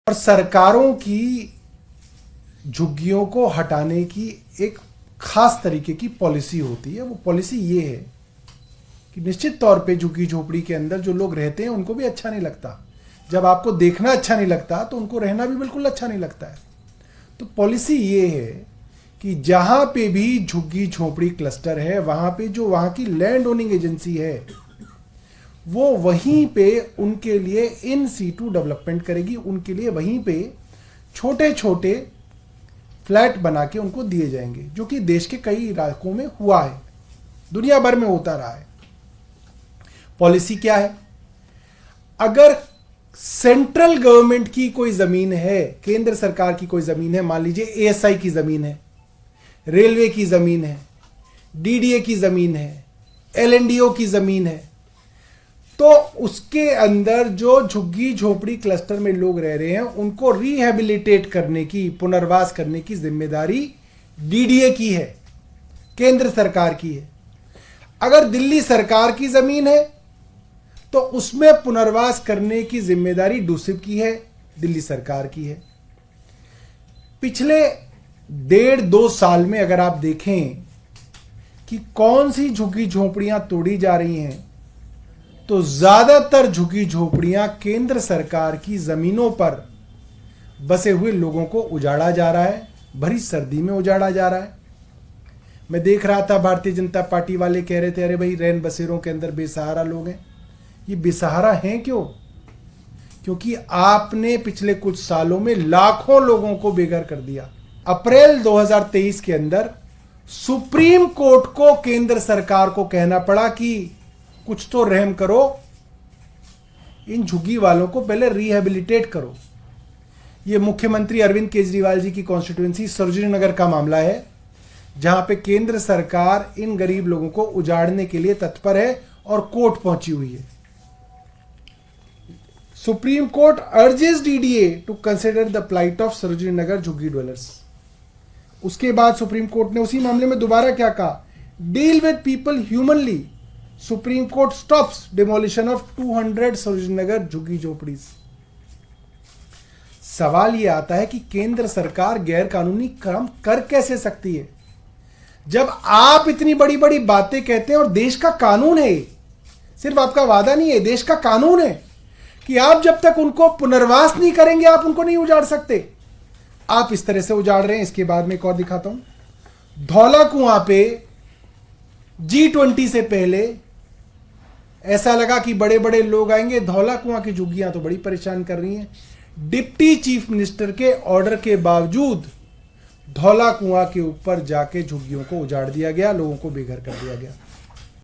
और सरकारों की झुग्गियों को हटाने की एक खास तरीके की पॉलिसी होती है। वो पॉलिसी ये है कि निश्चित तौर पे झुग्गी झोपड़ी के अंदर जो लोग रहते हैं उनको भी अच्छा नहीं लगता। जब आपको देखना अच्छा नहीं लगता तो उनको रहना भी बिल्कुल अच्छा नहीं लगता है। तो पॉलिसी ये है कि जहां पे भी झुग्गी झोपड़ी क्लस्टर है वहां पे जो वहां की लैंड ओनिंग एजेंसी है वो वहीं पे उनके लिए इन सीटू डेवलपमेंट करेगी। उनके लिए वहीं पे छोटे छोटे फ्लैट बना के उनको दिए जाएंगे, जो कि देश के कई इलाकों में हुआ है, दुनिया भर में होता रहा है। पॉलिसी क्या है? अगर सेंट्रल गवर्नमेंट की कोई जमीन है, केंद्र सरकार की कोई जमीन है, मान लीजिए एएसआई की जमीन है, रेलवे की जमीन है, डीडीए की जमीन है, एलएनडीओ की जमीन है, तो उसके अंदर जो झुग्गी झोपड़ी क्लस्टर में लोग रह रहे हैं उनको रिहेबिलिटेट करने की, पुनर्वास करने की जिम्मेदारी डीडीए की है, केंद्र सरकार की है। अगर दिल्ली सरकार की जमीन है तो उसमें पुनर्वास करने की जिम्मेदारी डूसिब की है, दिल्ली सरकार की है। पिछले 1.5-2 साल में अगर आप देखें कि कौन सी झुग्गी झोपड़ियां तोड़ी जा रही हैं, तो ज्यादातर झुग्गी झोपड़ियां केंद्र सरकार की जमीनों पर बसे हुए लोगों को उजाड़ा जा रहा है, भरी सर्दी में उजाड़ा जा रहा है। मैं देख रहा था भारतीय जनता पार्टी वाले कह रहे थे अरे भाई रैन बसेरों के अंदर बेसहारा लोग हैं। ये बेसहारा हैं क्यों? क्योंकि आपने पिछले कुछ सालों में लाखों लोगों को बेघर कर दिया। अप्रैल 2023 के अंदर सुप्रीम कोर्ट को केंद्र सरकार को कहना पड़ा कि कुछ तो रहम करो, इन झुग्गी वालों को पहले रिहेबिलिटेट करो। यह मुख्यमंत्री अरविंद केजरीवाल जी की कॉन्स्टिट्यूएंसी सरोजिनी नगर का मामला है, जहां पे केंद्र सरकार इन गरीब लोगों को उजाड़ने के लिए तत्पर है और कोर्ट पहुंची हुई है। Supreme court urges DDA to consider the plight of Sarojini Nagar jhuggi dwellers. उसके बाद सुप्रीम कोर्ट ने उसी मामले में दोबारा क्या कहा? Deal with people humanely. Supreme court stops demolition of 200 Sarojini Nagar jhuggi झोपड़ीज। सवाल यह आता है कि केंद्र सरकार गैर कानूनी काम कर कैसे सकती है जब आप इतनी बड़ी बड़ी बातें कहते हैं और देश का कानून है, सिर्फ आपका वादा नहीं है, देश का कानून है कि आप जब तक उनको पुनर्वास नहीं करेंगे आप उनको नहीं उजाड़ सकते। आप इस तरह से उजाड़ रहे हैं। इसके बाद में एक और दिखाता हूं। धौला कुआं पे G20 से पहले ऐसा लगा कि बड़े बड़े लोग आएंगे, धौला कुआं की झुग्गियां तो बड़ी परेशान कर रही हैं। डिप्टी चीफ मिनिस्टर के ऑर्डर के बावजूद धौला कुआं के ऊपर जाके झुग्गियों को उजाड़ दिया गया, लोगों को बेघर कर दिया गया।